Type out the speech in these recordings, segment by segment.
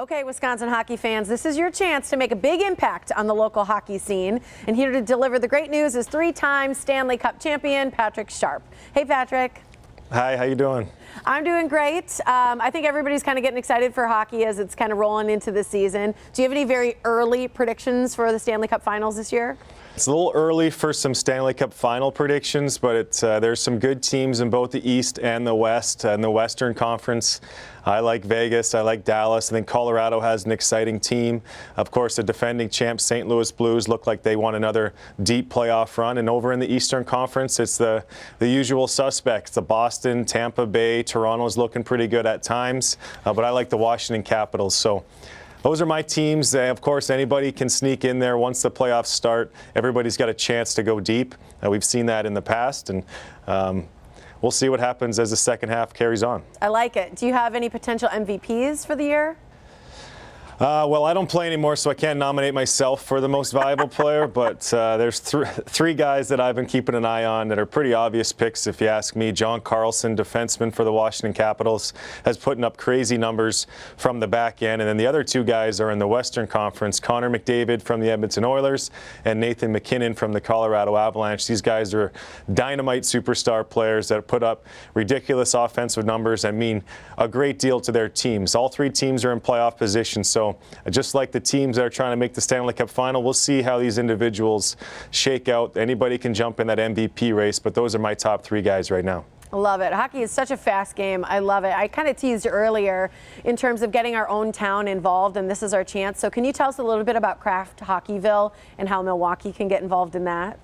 Okay, Wisconsin hockey fans, this is your chance to make a big impact on the local hockey scene. And here to deliver the great news is three-time Stanley Cup champion Patrick Sharp. Hey, Patrick. Hi, how you doing? I'm doing great. I think everybody's kind of getting excited for hockey as it's kind of rolling into the season. Do you have any very early predictions for the Stanley Cup Finals this year? It's a little early for some Stanley Cup final predictions, but there's some good teams in both the East and the West. In the Western Conference, I like Vegas, I like Dallas. I think Colorado has an exciting team. Of course, the defending champs St. Louis Blues look like they want another deep playoff run. And over in the Eastern Conference, it's the usual suspects, the Boston, Tampa Bay, Toronto's looking pretty good at times. But I like the Washington Capitals. So those are my teams. Of course, anybody can sneak in there once the playoffs start. Everybody's got a chance to go deep. We've seen that in the past, and we'll see what happens as the second half carries on. I like it. Do you have any potential MVPs for the year? Well, I don't play anymore, so I can't nominate myself for the most valuable player, but there's three guys that I've been keeping an eye on that are pretty obvious picks, if you ask me. John Carlson, defenseman for the Washington Capitals, has putting up crazy numbers from the back end. And then the other two guys are in the Western Conference, Connor McDavid from the Edmonton Oilers and Nathan MacKinnon from the Colorado Avalanche. These guys are dynamite superstar players that put up ridiculous offensive numbers and mean a great deal to their teams. All three teams are in playoff position, so just like the teams that are trying to make the Stanley Cup final, we'll see how these individuals shake out. Anybody can jump in that MVP race, but those are my top three guys right now. Love it. Hockey is such a fast game. I love it. I kind of teased earlier in terms of getting our own town involved, and this is our chance. So can you tell us a little bit about Kraft Hockeyville and how Milwaukee can get involved in that?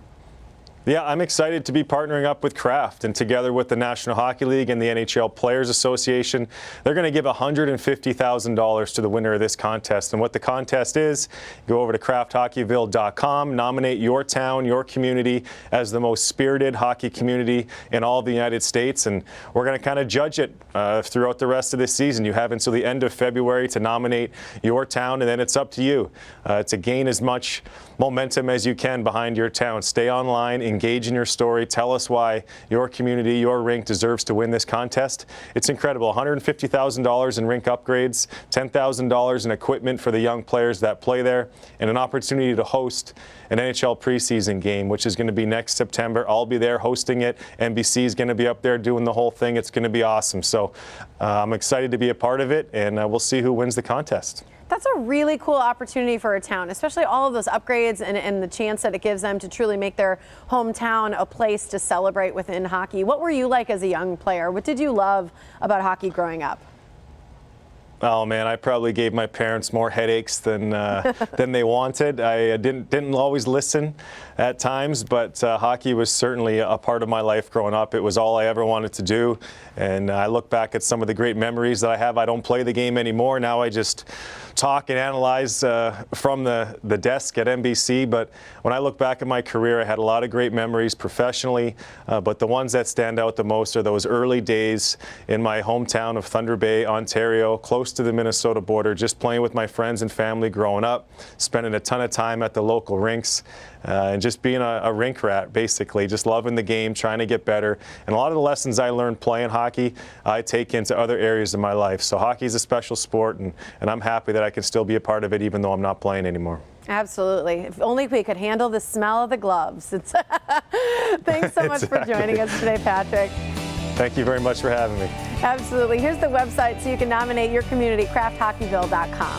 Yeah, I'm excited to be partnering up with Kraft, and together with the National Hockey League and the NHL Players Association, they're going to give $150,000 to the winner of this contest. And what the contest is, go over to krafthockeyville.com, nominate your town, your community as the most spirited hockey community in all of the United States, and we're going to kind of judge it throughout the rest of this season. You have until the end of February to nominate your town, and then it's up to you to gain as much momentum as you can behind your town. Stay online, engage in your story, tell us why your community, your rink deserves to win this contest. It's incredible. $150,000 in rink upgrades, $10,000 in equipment for the young players that play there, and an opportunity to host an NHL preseason game, which is going to be next September. I'll be there hosting it. NBC is going to be up there doing the whole thing. It's going to be awesome. So I'm excited to be a part of it, and we'll see who wins the contest. That's a really cool opportunity for a town, especially all of those upgrades and the chance that it gives them to truly make their hometown a place to celebrate within hockey. What were you like as a young player? What did you love about hockey growing up? Oh man, I probably gave my parents more headaches than they wanted. I didn't always listen at times, but hockey was certainly a part of my life growing up. It was all I ever wanted to do, and I look back at some of the great memories that I have. I don't play the game anymore. Now I just talk and analyze from the desk at NBC, but when I look back at my career, I had a lot of great memories professionally, but the ones that stand out the most are those early days in my hometown of Thunder Bay, Ontario, close to the Minnesota border, just playing with my friends and family growing up, spending a ton of time at the local rinks, and just being a rink rat, basically, just loving the game, trying to get better. And a lot of the lessons I learned playing hockey, I take into other areas of my life. So hockey is a special sport, and I'm happy that I can still be a part of it even though I'm not playing anymore. Absolutely. If only we could handle the smell of the gloves. Thanks so much for joining us today, Patrick. Thank you very much for having me. Absolutely. Here's the website so you can nominate your community, krafthockeyville.com.